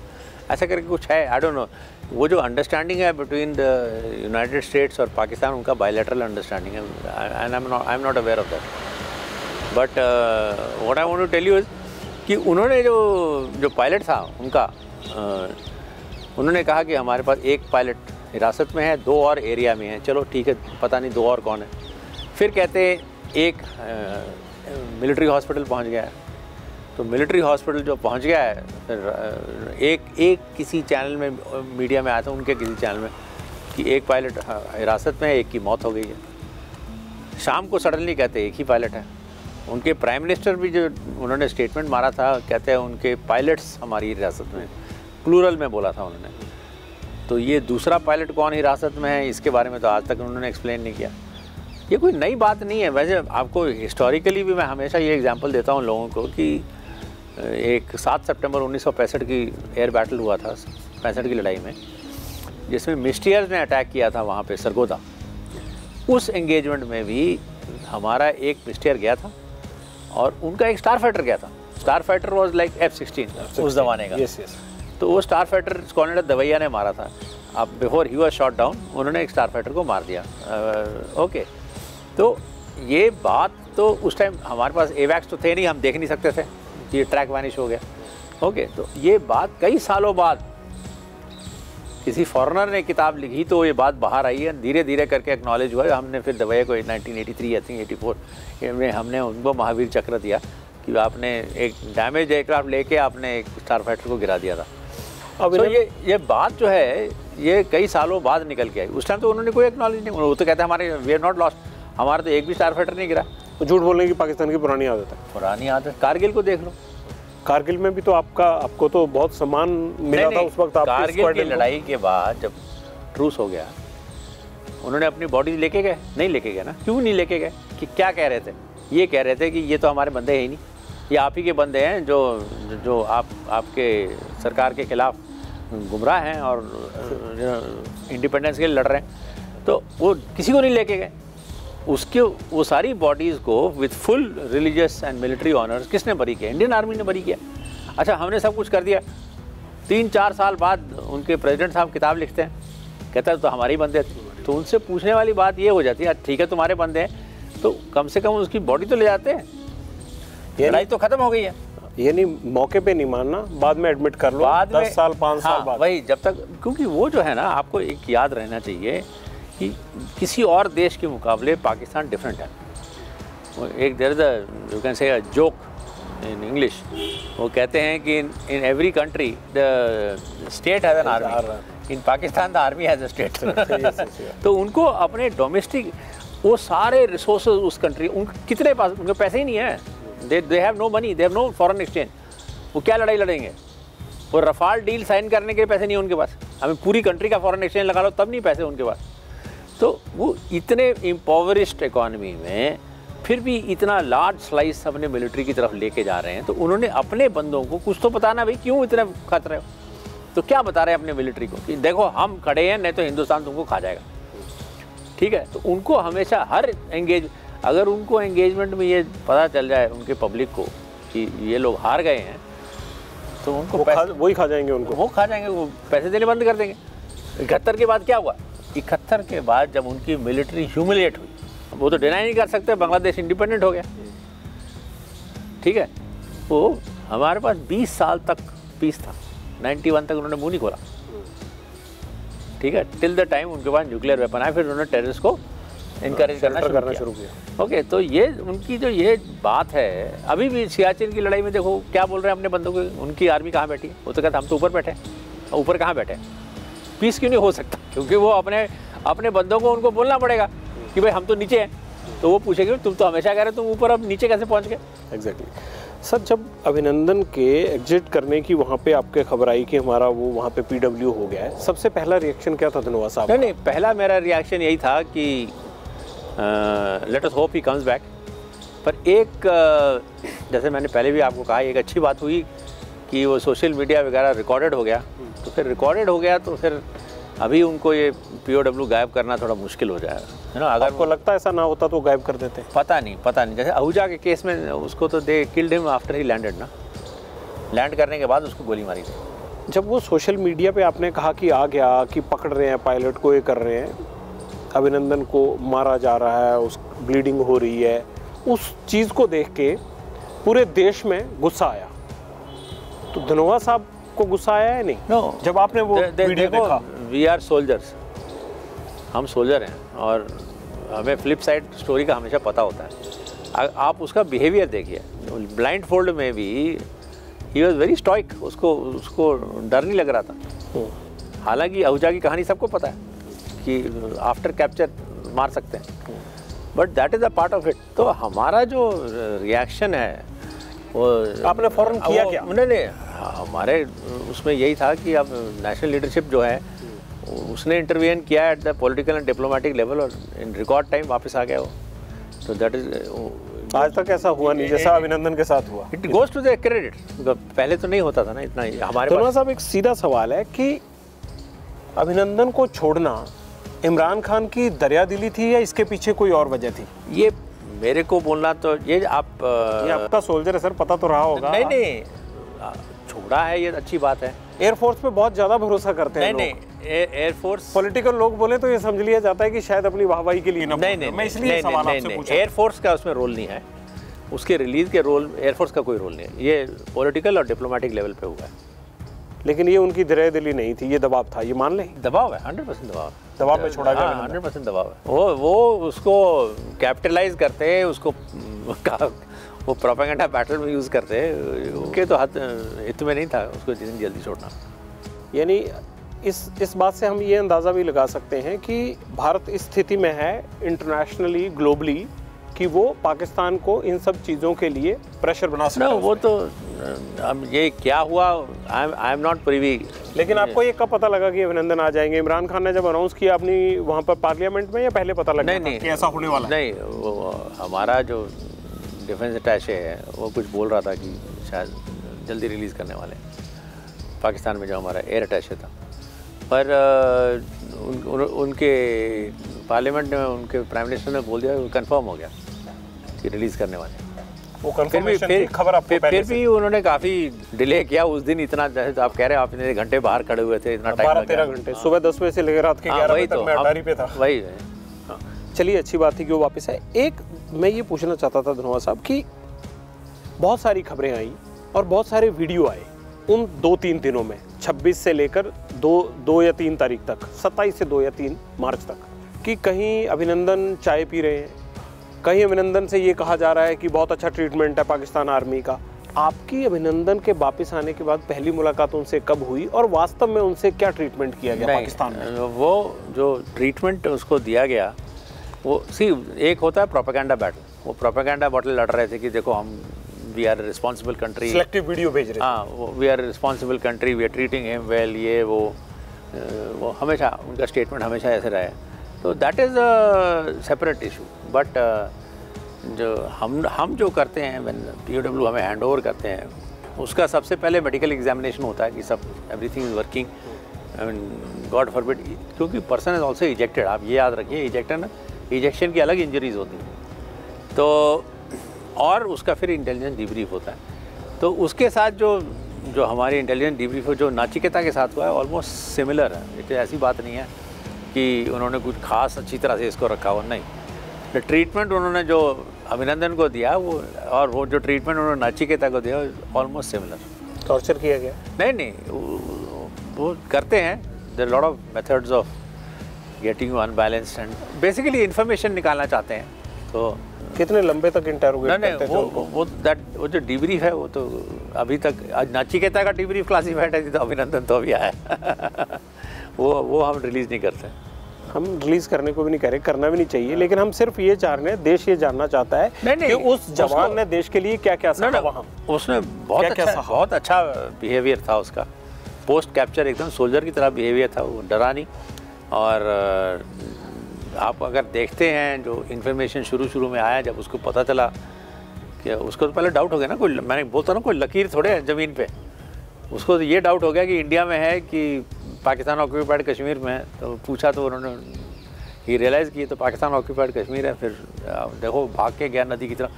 ऐसा करके कुछ है, आई डोंट नो। वो जो अंडरस्टैंडिंग है बिटवीन द यूनाइटेड स्टेट्स और पाकिस्तान, उनका बायलैटरल अंडरस्टैंडिंग है, and I am not aware of that. But what I want to tell you is कि उन्होंने जो पायलट था उनका, उन्होंने कहा कि हमारे पास एक पायलट हिरासत में है, 2 और एरिया में है। चलो ठीक है, पता नहीं 2 और कौन है। फिर कहते एक मिलिट्री हॉस्पिटल पहुंच गया है। तो मिलिट्री हॉस्पिटल जो पहुंच गया है, फिर एक किसी चैनल में मीडिया में आया था, उनके किसी चैनल में, कि एक पायलट हिरासत में है, एक की मौत हो गई है। शाम को सडनली कहते एक ही पायलट है। उनके प्राइम मिनिस्टर भी जो उन्होंने स्टेटमेंट मारा था, कहते हैं उनके पायलट्स हमारी हिरासत में, प्लूरल में बोला था उन्होंने। तो ये दूसरा पायलट कौन हिरासत में है, इसके बारे में तो आज तक उन्होंने एक्सप्लेन नहीं किया। ये कोई नई बात नहीं है। वैसे आपको हिस्टोरिकली भी मैं हमेशा ये एग्जांपल देता हूँ लोगों को कि एक 7 सितंबर 1965 की एयर बैटल हुआ था, 65 की लड़ाई में, जिसमें मिस्टियर्स ने अटैक किया था वहाँ पे सरगोदा। उस एंगेजमेंट में भी हमारा एक मिस्टियर गया था और उनका एक स्टार फाइटर गया था। Star fighter was like F-16 उस ज़माने का। yes, yes. तो वो स्टार फाइटर कॉर्नेल दवैया ने मारा था। अब before he was shot down, उन्होंने एक स्टार फाइटर को मार दिया। ओके, तो ये बात तो उस टाइम हमारे पास एवैक्स तो थे नहीं, हम देख नहीं सकते थे, ये ट्रैक वैनिश हो गया। ओके, तो ये बात कई सालों बाद किसी फॉरेनर ने किताब लिखी तो ये बात बाहर आई है, धीरे धीरे करके एक्नॉलेज हुआ। हमने फिर दवैया को 1983 आई थिंक 84 में हमने उनको महावीर चक्र दिया कि आपने एक डैमेज एयरक्राफ्ट लेके आपने एक स्टार फाइटर को गिरा दिया था। अब तो ये बात जो है ये कई सालों बाद निकल के आई। उस टाइम तो उन्होंने कोई एक्नॉलेज नहीं, वो तो कहते हैं हमारे वी आर नॉट लॉस्ट, हमारा तो एक भी स्टार फाइटर नहीं गिरा। तो झूठ बोलने की पाकिस्तान की पुरानी आदत है। पुरानी आदत, कारगिल को देख लो। कारगिल में भी तो आपको तो बहुत सम्मान मिला था उस वक्त। कारगिल की लड़ाई के बाद जब ट्रूस हो गया, उन्होंने अपनी बॉडी लेके गए? नहीं लेके गए ना। क्यों नहीं लेके गए? कि क्या कह रहे थे? ये कह रहे थे कि ये तो हमारे बंदे हैं ही नहीं, ये आप ही के बंदे हैं जो आपके सरकार के खिलाफ गुमराह हैं और इंडिपेंडेंस के लिए लड़ रहे हैं। तो वो किसी को नहीं लेके गए। उसके वो सारी बॉडीज़ को with full religious and military honours किसने बरी किया? इंडियन आर्मी ने बरी किया। अच्छा, हमने सब कुछ कर दिया। 3-4 साल बाद उनके प्रेसिडेंट साहब किताब लिखते हैं, कहता है तो हमारे बंदे थे। तो उनसे पूछने वाली बात ये हो जाती है, ठीक है तुम्हारे बंदे हैं तो कम से कम उसकी बॉडी तो ले जाते हैं। लड़ाई तो खत्म हो गई है। ये नहीं, मौके पे नहीं मानना, बाद में एडमिट कर लो, बाद 10 साल 5 साल बाद। वही, जब तक, क्योंकि वो जो है ना, आपको एक याद रहना चाहिए कि किसी और देश के मुकाबले पाकिस्तान डिफरेंट है। एक there is a you can say a joke in English, वो कहते हैं कि in every country the state has an army, in Pakistan the army has a state. तो उनको अपने डोमेस्टिक वो सारे रिसोर्सेज उस कंट्री, उनके कितने पास, उनके पैसे ही नहीं है। They have no money, they have no foreign exchange. वो क्या लड़ाई लड़ेंगे? वो रफाल डील साइन करने के पैसे नहीं है उनके पास। हमें पूरी कंट्री का फॉरेन एक्सचेंज लगा लो तब नहीं पैसे उनके पास। तो वो इतने इम्पोवरिश्ड इकॉनमी में फिर भी इतना लार्ज स्लाइस अपने मिलिट्री की तरफ लेके जा रहे हैं। तो उन्होंने अपने बंदों को कुछ तो बताना, भाई क्यों इतने खतरे हो? तो क्या बता रहे हैं अपने मिलिट्री को कि देखो हम खड़े हैं, नहीं तो हिंदुस्तान तुमको खा जाएगा। ठीक है, तो उनको हमेशा हर एंगेज, अगर उनको एंगेजमेंट में ये पता चल जाए उनके पब्लिक को कि ये लोग हार गए हैं, तो उनको वही खा जाएंगे, वो खा जाएंगे, वो पैसे देने बंद कर देंगे। 71 के बाद क्या हुआ? 71 के बाद जब उनकी मिलिट्री ह्यूमिलिएट हुई, वो तो डिनाई नहीं कर सकते, बांग्लादेश इंडिपेंडेंट हो गया, ठीक है। वो हमारे पास 20 साल तक पीस था, 91 तक उन्होंने मुंह नहीं खोला, ठीक है, टिल द टाइम उनके पास न्यूक्लियर वेपन आए, फिर उन्होंने टेररिस्ट को इनकरेज करना शुरू किया। ओके, तो ये उनकी जो ये बात है, अभी भी सियाचिन की लड़ाई में देखो क्या बोल रहे हैं अपने बंदों को, उनकी आर्मी कहाँ बैठी है? वो तो कहते हम तो ऊपर बैठे हैं। ऊपर कहाँ बैठे? पीस क्यों नहीं हो सकता? क्योंकि वो अपने बंदों को उनको बोलना पड़ेगा कि भाई हम तो नीचे हैं, तो वो पूछेंगे तुम तो हमेशा कह रहे तुम ऊपर, अब नीचे कैसे पहुँच गए? एग्जैक्टली सर, जब अभिनंदन के एग्जिट करने की वहाँ पे आपके खबर आई कि हमारा वो वहाँ पे PW हो गया है, सबसे पहला रिएक्शन क्या था धनोआ साहब? नहीं, पहला मेरा रिएक्शन यही था कि let us hope he comes back. पर एक जैसे मैंने पहले भी आपको कहा, एक अच्छी बात हुई कि वो सोशल मीडिया वगैरह रिकॉर्डेड हो गया, तो फिर रिकॉर्डेड हो गया तो फिर अभी उनको ये POW गायब करना थोड़ा मुश्किल हो जाएगा, है ना। अगर आपको लगता है ऐसा ना होता तो गायब कर देते? पता नहीं। जैसे आहूजा के केस में उसको तो they killed him after he landed ना, लैंड करने के बाद उसको गोली मारी थी। जब वो सोशल मीडिया पे आपने कहा कि आ गया कि पकड़ रहे हैं पायलट को, ये कर रहे हैं, अभिनंदन को मारा जा रहा है, उस ब्लीडिंग हो रही है, उस चीज़ को देख के पूरे देश में गुस्सा आया, तो धनोआ साहब को गुस्सा आया है नहीं? नो, जब आपने वो वीडियो देखा? वी आर सोल्जर्स, हम सोल्जर हैं और हमें फ्लिप साइड स्टोरी का हमेशा पता होता है। आप उसका बिहेवियर देखिए, ब्लाइंड फोल्ड में भी ही वॉज वेरी स्टॉइक, उसको डर नहीं लग रहा था। हालांकि आहूजा की कहानी सबको पता है कि आफ्टर कैप्चर मार सकते हैं, but that is a part of it. तो हमारा जो रिएक्शन है वो आपने फौरन किया क्या? नहीं, हमारे उसमें यही था कि अब नेशनल लीडरशिप जो है उसने इंटरवीन किया at the political and diplomatic level और इन रिकॉर्ड टाइम वापस आ गया वो। तो दैट इज आज तक ऐसा हुआ नहीं जैसा अभिनंदन के साथ हुआ। It goes to the credit, पहले तो नहीं होता था ना इतना हमारे पास। साहब एक सीधा सवाल है कि अभिनंदन को छोड़ना इमरान खान की दरियादिली थी या इसके पीछे कोई और वजह थी? ये मेरे को बोलना तो ये आपका सोल्जर है सर, पता तो रहा होगा। नहीं, छोड़ा है ये अच्छी बात है। एयरफोर्स पे बहुत ज़्यादा भरोसा करते हैं। नहीं, एयरफोर्स पॉलिटिकल लोग बोले तो ये समझ लिया जाता है कि शायद अपनी वाहवाही के लिए नहीं, एयरफोर्स का उसमें रोल नहीं है, उसके रिलीज के रोल एयरफोर्स का कोई रोल नहीं है, ये पॉलिटिकल और डिप्लोमेटिक लेवल पे हुआ है। लेकिन ये उनकी दरियादिली नहीं थी, ये दबाव था, ये मान लें? दबाव है, 100% दबाव में छोड़ा गया। 100% दबाव है। वो उसको कैपिटलाइज करते हैं, उसको वो प्रोपेगेंडा बैटल में यूज़ करते हैं, उनके तो हित में नहीं था उसको जल्दी छोड़ना। यानी इस बात से हम ये अंदाज़ा भी लगा सकते हैं कि भारत इस स्थिति में है इंटरनेशनली, ग्लोबली, कि वो पाकिस्तान को इन सब चीज़ों के लिए प्रेशर बना सकता है। वो तो अब ये क्या हुआ, आई एम नॉट प्रिवी। लेकिन आपको ये कब पता लगा कि अभिनंदन आ जाएंगे? इमरान खान ने जब अनाउंस किया अपनी वहाँ पर पार्लियामेंट में, या पहले पता लगा कि ऐसा होने वाला? नहीं, वो हमारा जो डिफेंस अटैचे है वो कुछ बोल रहा था कि शायद जल्दी रिलीज़ करने वाले पाकिस्तान में, जो हमारा एयर अटैचे था। पर उनके पार्लियामेंट में उनके प्राइम मिनिस्टर ने बोल दिया, कंफर्म हो गया कि रिलीज़ करने वाले। वो कंफर्मेशन की खबर आपको पहले फिर भी उन्होंने काफ़ी डिले किया उस दिन, इतना जैसे आप कह रहे हैं, आप इतने घंटे बाहर खड़े हुए थे, इतना टाइम 12-13 घंटे, सुबह 10 बजे से लेकर रात के 11 बजे तक मैं अटारी पे था। वही चलिए, अच्छी बात थी कि वो वापस आए। एक मैं ये पूछना चाहता था धनोआ साहब कि बहुत सारी खबरें आई और बहुत सारे वीडियो आए उन 2-3 दिनों में, 26 से लेकर 2 या 3 तारीख तक, 27 से 2 या 3 मार्च तक, कि कहीं अभिनंदन चाय पी रहे हैं, कहीं अभिनंदन से ये कहा जा रहा है कि बहुत अच्छा ट्रीटमेंट है पाकिस्तान आर्मी का। आपकी अभिनंदन के वापस आने के बाद पहली मुलाकात उनसे कब हुई और वास्तव में उनसे क्या ट्रीटमेंट किया गया पाकिस्तान में? वो जो ट्रीटमेंट उसको दिया गया, वो एक होता है प्रोपेगेंडा बैटल। वो प्रोपेगेंडा बैटल लड़ रहे थे कि देखो हम we are responsible country, selective video भेज रहे थे। हाँ, we are responsible country, we are treating him well, ये वो हमेशा उनका स्टेटमेंट हमेशा ऐसे रहा है। तो that is a separate issue. But जो हम जो करते हैं, POW हमें हैंड ओवर करते हैं, उसका सबसे पहले मेडिकल एग्जामिनेशन होता है कि सब everything is working, I mean God forbid, क्योंकि पर्सन इज ऑल्सो इजेक्टेड। आप ये याद रखिए, इजेक्शन की अलग इंजरीज होती हैं, तो और उसका फिर इंटेलिजेंस डिब्रीफ होता है। तो उसके साथ जो हमारी इंटेलिजेंस डिब्रीफ जो नाचिकेता के साथ हुआ है ऑलमोस्ट सिमिलर है। ये ऐसी बात नहीं है कि उन्होंने कुछ खास अच्छी तरह से इसको रखा हो, नहीं। तो ट्रीटमेंट उन्होंने जो अभिनंदन को दिया वो और वो जो ट्रीटमेंट उन्होंने नाचिकेता को दिया ऑलमोस्ट सिमिलर। टॉर्चर किया गया? नहीं, वो करते हैं। There lot of methods of getting you unbalanced and basically information निकालना चाहते हैं। तो कितने लंबे तक इंटरोगेट करते थे उनको? वो जो डिब्रीफ है वो तो अभी तक, आज नाचिकेता का डिब्रीफ क्लासिफाइड है, तो अभिनंदन तो अभी आया है। वो हम रिलीज़ नहीं करते। हम रिलीज करने को भी नहीं कह रहे, करना भी नहीं चाहिए, लेकिन हम सिर्फ ये चाह रहे हैं, देश ये जानना चाहता है कि उस जवान ने देश के लिए क्या क्या सहा वहाँ। उसने बहुत अच्छा बिहेवियर था उसका। पोस्ट कैप्चर एकदम सोल्जर की तरह बिहेवियर था, वो डरा नहीं। और आप अगर देखते हैं जो इन्फॉर्मेशन शुरू में आया, जब उसको पता चला कि उसको तो पहले डाउट हो गया ना, कोई, मैंने बोलता ना कोई लकीर थोड़े है ज़मीन पे, उसको तो ये डाउट हो गया कि इंडिया में है कि पाकिस्तान ऑक्यूपाइड कश्मीर में है। तो पूछा तो उन्होंने ये रियलाइज़ किया तो पाकिस्तान ऑक्यूपाइड कश्मीर है। फिर देखो भाग के गया नदी की तरफ।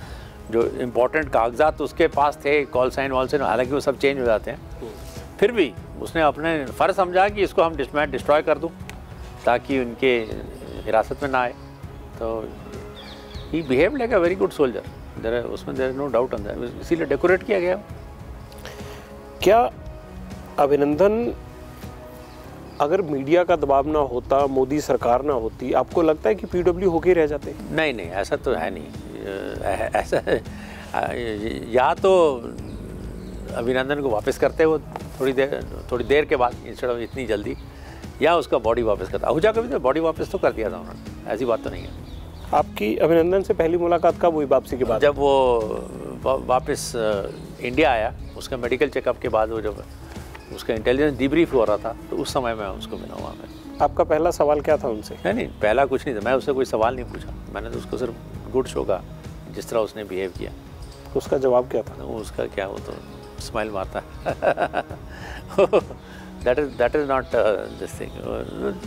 जो इम्पोर्टेंट कागजात उसके पास थे, कॉल साइन वॉल साइन, हालांकि वो सब चेंज हो जाते हैं, फिर भी उसने अपने फ़र्ज समझा कि इसको हम डिस्ट्रॉय कर दूँ ताकि उनके हिरासत में ना आए। तो he behave like a very good soldier, उसमें there is no doubt on that, इसीलिए डेकोरेट किया गया। क्या अभिनंदन, अगर मीडिया का दबाव ना होता, मोदी सरकार ना होती, आपको लगता है कि पीडब्ल्यू होके रह जाते? नहीं, ऐसा तो है नहीं। ऐसा या तो अभिनंदन को वापस करते वो थोड़ी देर के बाद, इंस्टेड ऑफ इतनी जल्दी, या उसका बॉडी वापस करता। आहूजा का भी तो बॉडी वापस तो कर दिया था उन्होंने, ऐसी बात तो नहीं है। आपकी अभिनंदन से पहली मुलाकात कब हुई वापसी के बाद? जब वो वापस इंडिया आया, उसका मेडिकल चेकअप के बाद, वो जब उसका इंटेलिजेंस डिब्रीफ हो रहा था, तो उस समय मैं उसको मिला वहाँ पे। आपका पहला सवाल क्या था उनसे? नहीं, पहला कुछ नहीं था, मैं उससे कोई सवाल नहीं पूछा। मैंने तो उसको सिर्फ गुड शो का, जिस तरह उसने बिहेव किया। उसका जवाब क्या था? उसका क्या, वो तो स्माइल मारता है। That is not this thing,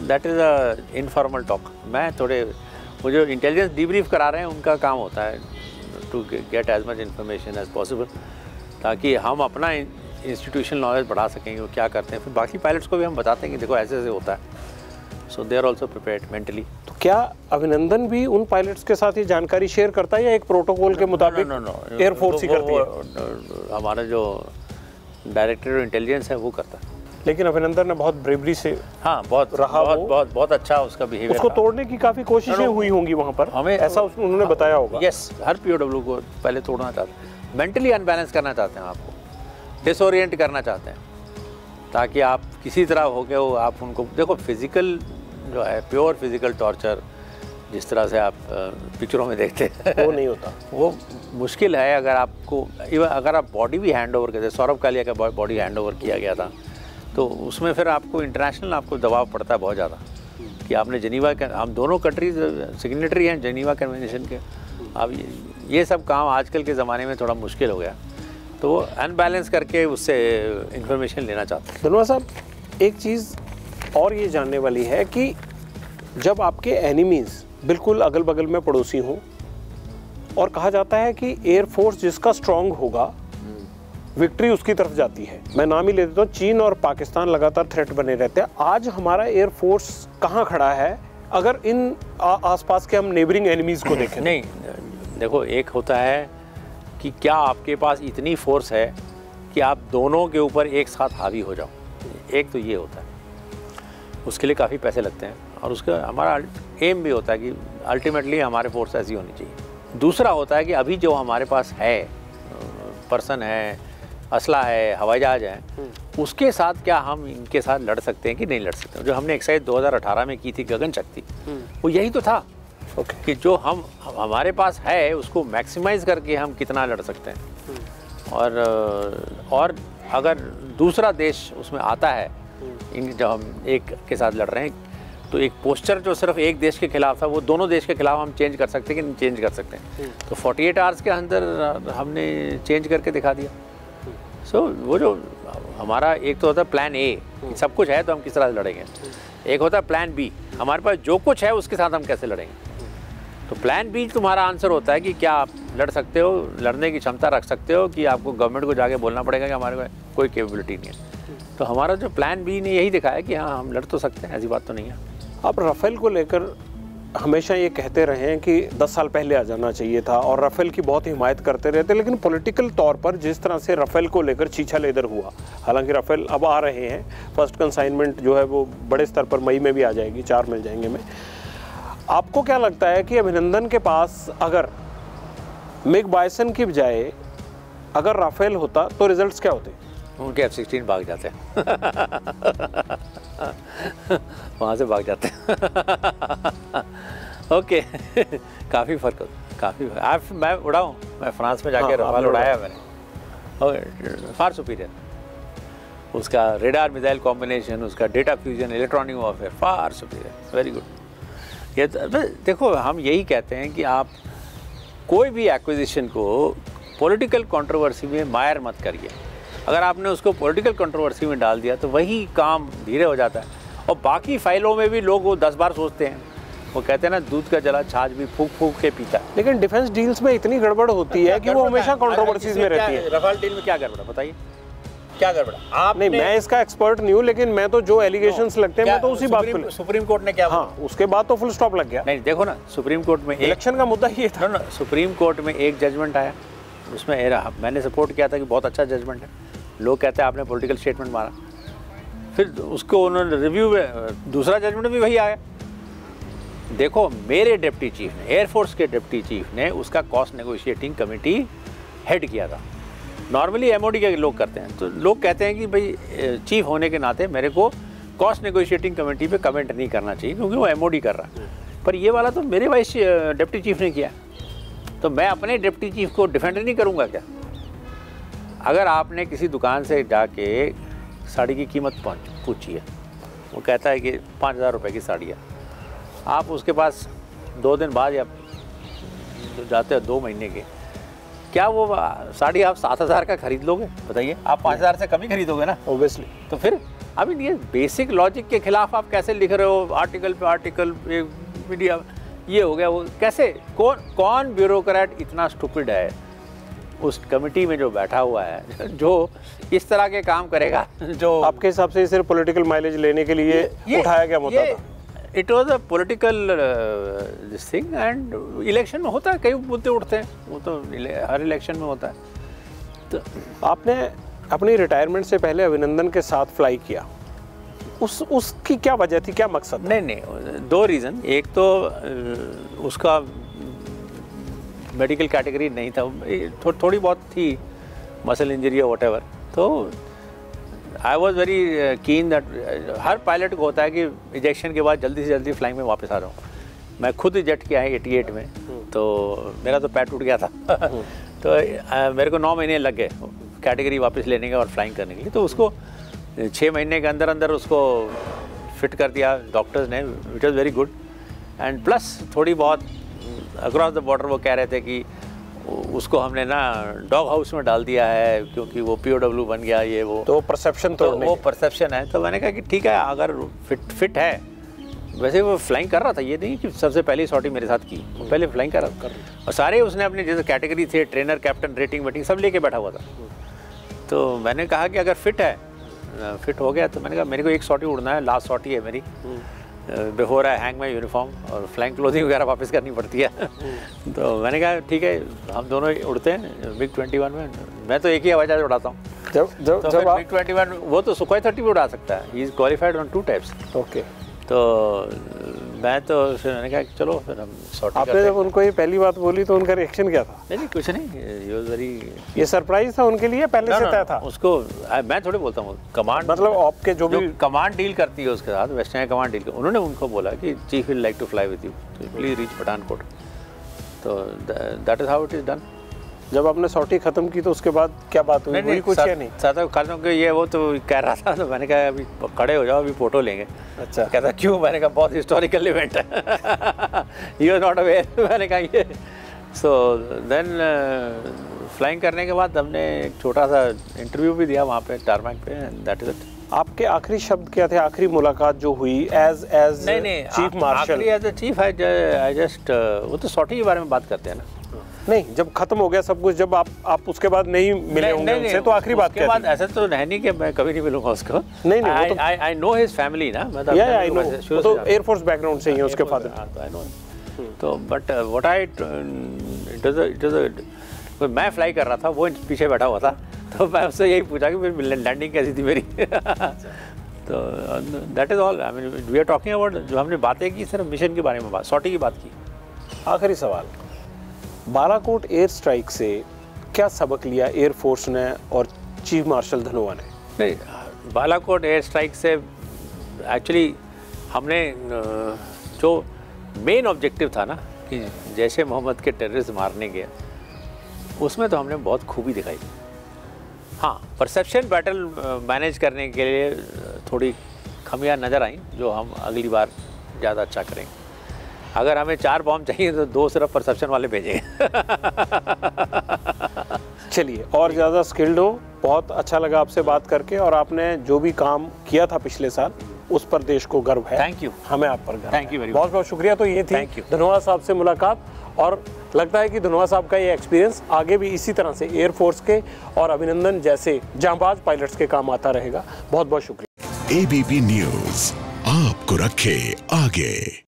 that is a informal talk. मैं थोड़े, वो जो इंटेलिजेंस डिब्रीफ करा रहे हैं उनका काम होता है to get as much information as possible, ताकि हम अपना इंस्टीट्यूशनल नॉलेज बढ़ा सकेंगे वो क्या करते हैं। फिर बाकी पायलट्स को भी हम बताते हैं कि देखो ऐसे ऐसे होता है। So they are also prepared mentally. तो क्या अभिनंदन भी उन पायलट्स के साथ ये जानकारी शेयर करता है या एक प्रोटोकॉल के मुताबिक एयरफोर्स ही करती है? हमारा जो डायरेक्टर ऑफ इंटेलिजेंस है वो करता है। लेकिन अभिनंदन ने बहुत ब्रेवरी से, हाँ, बहुत अच्छा उसका बिहेवियर। उसको तोड़ने की काफ़ी कोशिशें हुई होंगी वहाँ पर, हमें ऐसा उन्होंने बताया होगा। यस, हर पीओडब्ल्यू को पहले तोड़ना चाहते हैं, मेंटली अनबैलेंस करना चाहते हैं, आपको डिसोरिएंट करना चाहते हैं, ताकि आप किसी तरह हो गए हो। आप उनको देखो, फिज़िकल जो है, प्योर फिज़िकल टॉर्चर जिस तरह से आप पिक्चरों में देखते हैं, वो नहीं होता, वो मुश्किल है। अगर आपको अगर आप बॉडी भी हैंड ओवर करते, सौरभ कालिया का बॉडी हैंड ओवर किया गया था, तो उसमें फिर आपको इंटरनेशनल आपको दबाव पड़ता है बहुत ज़्यादा कि आपने जेनीवा का, हम दोनों कंट्रीज सिग्नेटरी हैं जेनीवा कन्वेंशन के। अब ये सब काम आजकल के ज़माने में थोड़ा मुश्किल हो गया, तो वो अनबैलेंस करके उससे इंफॉर्मेशन लेना चाहते हैं। धन्यवाद साहब, एक चीज़ और ये जानने वाली है कि जब आपके एनिमीज़ बिल्कुल अगल बगल में पड़ोसी हों, और कहा जाता है कि एयरफोर्स जिसका स्ट्रांग होगा विक्ट्री उसकी तरफ जाती है। मैं नाम ही ले देता हूँ, चीन और पाकिस्तान लगातार थ्रेट बने रहते हैं। आज हमारा एयरफोर्स कहाँ खड़ा है अगर इन आसपास के हम नेबरिंग एनिमीज़ को देखें? नहीं, देखो, एक होता है कि क्या आपके पास इतनी फोर्स है कि आप दोनों के ऊपर एक साथ हावी हो जाओ। एक तो ये होता है, उसके लिए काफ़ी पैसे लगते हैं, और उसका हमारा एम भी होता है कि अल्टीमेटली हमारे फोर्स ऐसी होनी चाहिए। दूसरा होता है कि अभी जो हमारे पास है, पर्सन है, असला है, हवाई जहाज है, उसके साथ क्या हम इनके साथ लड़ सकते हैं कि नहीं लड़ सकते। जो हमने एक्सरसाइज 2018 में की थी गगन शक्ति, वो यही तो था कि जो हमारे पास है उसको मैक्सिमाइज करके हम कितना लड़ सकते हैं। और अगर दूसरा देश उसमें आता है, जब हम एक के साथ लड़ रहे हैं, तो एक पोस्चर जो सिर्फ एक देश के खिलाफ था, वो दोनों देश के खिलाफ हम चेंज कर सकते हैं कि नहीं चेंज कर सकते हैं। तो 48 आवर्स के अंदर हमने चेंज करके दिखा दिया। सो वो जो हमारा एक तो होता है प्लान ए, सब कुछ है तो हम किस तरह से लड़ेंगे। एक होता है प्लान बी, हमारे पास जो कुछ है उसके साथ हम कैसे लड़ेंगे। तो प्लान बी तुम्हारा आंसर होता है कि क्या आप लड़ सकते हो, लड़ने की क्षमता रख सकते हो, कि आपको गवर्नमेंट को जाके बोलना पड़ेगा कि हमारे पास कोई कैपेबिलिटी नहीं है। तो हमारा जो प्लान बी ने यही दिखाया कि हाँ हम लड़ तो सकते हैं, ऐसी बात तो नहीं है। आप राफेल को लेकर हमेशा ये कहते रहे हैं कि 10 साल पहले आ जाना चाहिए था और राफेल की बहुत हिमायत करते रहते, लेकिन पॉलिटिकल तौर पर जिस तरह से राफेल को लेकर छीछा लेदर हुआ, हालांकि राफेल अब आ रहे हैं, फर्स्ट कंसाइनमेंट जो है वो बड़े स्तर पर मई में भी आ जाएगी, 4 मिल जाएंगे में। आपको क्या लगता है कि अभिनंदन के पास अगर मिग बाइसन की बजाय अगर राफेल होता तो रिजल्ट्स क्या होते? उनके F-16 भाग जाते हैं वहाँ से भाग जाते हैं ओके काफ़ी फ़र्क होता, काफ़ी। आप मैं उड़ाऊँ, मैं फ्रांस में जाके राफेल उड़ाया मैंने, ओके फार सुपीरियर। उसका रेडार मिसाइल कॉम्बिनेशन, उसका data fusion, electronic warfare, far superior, very good. ये देखो हम यही कहते हैं कि आप कोई भी एक्विजिशन को पॉलिटिकल कंट्रोवर्सी में मायर मत करिए। अगर आपने उसको पॉलिटिकल कंट्रोवर्सी में डाल दिया तो वही काम धीरे हो जाता है। और बाकी फाइलों में भी लोग वो 10 बार सोचते हैं, वो कहते हैं ना दूध का जला छाछ भी फूक फूक के पीता है। लेकिन डिफेंस डील्स में इतनी गड़बड़ होती है कि वो हमेशा कंट्रोवर्सीज में रहती है। राफेल डील में क्या गड़बड़ बताइए, क्या गड़बड़? आप नहीं, मैं इसका एक्सपर्ट नहीं हूँ, लेकिन मैं तो जो एलिगेशंस लगते हैं मैं तो उसी बात पे। सुप्रीम कोर्ट ने क्या? हाँ, उसके बाद तो फुल स्टॉप लग गया। नहीं देखो ना, सुप्रीम कोर्ट में इलेक्शन का मुद्दा ये था ना, सुप्रीम कोर्ट में एक जजमेंट आया, उसमें मैंने सपोर्ट किया था कि बहुत अच्छा जजमेंट है। लोग कहते हैं आपने पॉलिटिकल स्टेटमेंट मारा, फिर उसको उन्होंने रिव्यू में दूसरा जजमेंट भी वही आया। देखो मेरे डिप्टी चीफ ने, एयरफोर्स के डिप्टी चीफ ने उसका कॉस्ट नेगोशिएटिंग कमेटी हेड किया था। नॉर्मली एमओडी के लोग करते हैं, तो लोग कहते हैं कि भाई चीफ होने के नाते मेरे को कॉस्ट नेगोशिएटिंग कमेटी पे कमेंट नहीं करना चाहिए क्योंकि वो एमओडी कर रहा है। पर ये वाला तो मेरे वाइस डिप्टी चीफ ने किया, तो मैं अपने डिप्टी चीफ को डिफेंड नहीं करूँगा क्या? अगर आपने किसी दुकान से जाके साड़ी की कीमत पूछी है, वो कहता है कि 5,000 रुपये की साड़ी है, आप उसके पास 2 दिन बाद या जाते हो 2 महीने के, क्या वो साड़ी आप 7,000 का खरीद लोगे? बताइए, आप 5,000 से कम ही खरीदोगे ना ऑब्वियसली। तो फिर अभी ये बेसिक लॉजिक के खिलाफ आप कैसे लिख रहे हो? आर्टिकल पे आर्टिकल, मीडिया ये हो गया वो कैसे? कौन ब्यूरोक्रेट इतना स्टूपिड है उस कमेटी में जो बैठा हुआ है जो इस तरह के काम करेगा? जो आपके हिसाब से सिर्फ पॉलिटिकल माइलेज लेने के लिए उठाया गया मुद्दा था? It was a political this thing, and election में होता है, कई मुद्दे उठते हैं, वो तो हर इलेक्शन में होता है। तो आपने अपनी रिटायरमेंट से पहले अभिनंदन के साथ फ्लाई किया, उसकी क्या वजह थी, क्या मकसद था? नहीं 2 रीज़न। एक तो उसका मेडिकल कैटेगरी नहीं था, थोड़ी बहुत थी मसल इंजरी और व्हाटएवर। तो I was very keen that, her pilot को होता है कि इजेक्शन के बाद जल्दी से जल्दी फ्लाइंग में वापस आ रहा हूँ। मैं खुद इजेक्ट किया है 88 में, तो मेरा तो पैर टूट गया था तो मेरे को 9 महीने लग गए कैटेगरी वापस लेने के और फ्लाइंग करने के लिए। तो उसको 6 महीने के अंदर अंदर उसको फिट कर दिया डॉक्टर्स ने, which was very good. And plus थोड़ी बहुत अक्रॉस द बॉर्डर वो कह रहे थे कि उसको हमने ना डॉग हाउस में डाल दिया है क्योंकि वो POW बन गया, ये वो। तो परसेप्शन तो वो परसेप्शन है। तो मैंने कहा कि ठीक है, अगर फिट है, वैसे वो फ्लाइंग कर रहा था, ये नहीं कि सबसे पहली सॉर्टी मेरे साथ की, वो पहले फ्लाइंग कर रहा था। और सारे उसने अपने जैसे कैटेगरी थे, ट्रेनर, कैप्टन, रेटिंग वेटिंग सब लेके बैठा हुआ था। तो मैंने कहा कि अगर फिट हो गया तो मैंने कहा मेरे को एक सॉर्टी उड़ना है, लास्ट सॉर्टी है मेरी before I hang my uniform, और फ्लाइंग क्लोथिंग वगैरह वापस करनी पड़ती है तो मैंने कहा ठीक है, हम दोनों उड़ते हैं मिग 21 में। मैं तो एक ही हवाई जहाज उड़ाता हूँ। जब मिग 21 वो तो सुखोई 30 भी उड़ा सकता है, he is qualified on 2 types. Okay, तो मैं तो फिर मैंने कहा चलो फिर हम सॉर्टी। आपने जब उनको ये पहली बात बोली तो उनका रिएक्शन क्या था? नहीं कुछ नहीं, ही वाज वेरी, ये सरप्राइज था उनके लिए, पहले से तय था? उसको मैं थोड़े बोलता हूँ, कमांड मतलब आपके जो भी कमांड डील करती है उसके साथ, वेस्टर्न कमांड डील, उन्होंने उनको बोला कि chief will like to fly with you, please reach Pathankot. तो that is how it is done. जब आपने सॉर्टी खत्म की तो उसके बाद क्या बात हुई? नहीं कुछ नहीं, साथ खत्म के ये वो तो कह रहा था, तो मैंने कहा अभी खड़े हो जाओ, अभी फोटो लेंगे। अच्छा, कहता क्यों? मैंने कहा बहुत हिस्टोरिकल इवेंट है यू आर नॉट अवेयर मैंने कहा ये। सो देन फ्लाइंग करने के बाद हमने एक छोटा सा इंटरव्यू भी दिया वहाँ पे टारमैक पे, दैट इज इट। आपके आखिरी शब्द क्या थे, आखिरी मुलाकात जो हुई एज चीफ मार्शल? आखिरी एज चीफ आई जस्ट वो तो सॉटी के बारे में बात करते हैं ना। नहीं, जब खत्म हो गया सब कुछ, जब आप उसके बाद नहीं मिले होंगे उनसे, तो आखिरी बात क्या थी? ऐसा तो नहीं कि मैं कभी नहीं मिलूंगा उसको। नहीं, आई नो हिज फैमिली ना, मैं आई नो, तो एयरफोर्स बैकग्राउंड से ही है उसके फादर। I know. तो बट व्हाट आई मैं फ्लाई कर रहा था, वो पीछे बैठा हुआ था, तो मैं उससे यही पूछा कि मेरी लैंडिंग कैसी थी मेरी। तो that is all. I mean we are talking about, जो हमने बातें की सिर्फ मिशन के बारे में, बात सॉटी की बात की। आखिरी सवाल, बालाकोट एयर स्ट्राइक से क्या सबक लिया एयरफोर्स ने और चीफ मार्शल धनोआ ने? नहीं, बालाकोट एयर स्ट्राइक से एक्चुअली हमने जो मेन ऑब्जेक्टिव था ना कि जैश ए मोहम्मद के टेररिस्ट मारने के, उसमें तो हमने बहुत खूबी दिखाई। हाँ, परसेप्शन बैटल मैनेज करने के लिए थोड़ी खमियां नज़र आई, जो हम अगली बार ज़्यादा अच्छा करेंगे। अगर हमें 4 बॉम्ब चाहिए तो 2 सिर्फ परसेप्शन वाले भेजेंगे। चलिए, और ज़्यादा स्किल्ड हो। बहुत अच्छा लगा आपसे बात करके, और आपने जो भी काम किया था पिछले साल, उस पर देश को गर्व है। Thank you. हमें आप पर गर्व। Thank you very much. बहुत बहुत शुक्रिया। तो ये थी धनोआ साहब से मुलाकात, और लगता है कि धनोआ साहब का ये एक्सपीरियंस आगे भी इसी तरह से एयरफोर्स के और अभिनंदन जैसे जांबाज पायलट्स के काम आता रहेगा। बहुत बहुत शुक्रिया। ABP न्यूज़ आपको रखे आगे।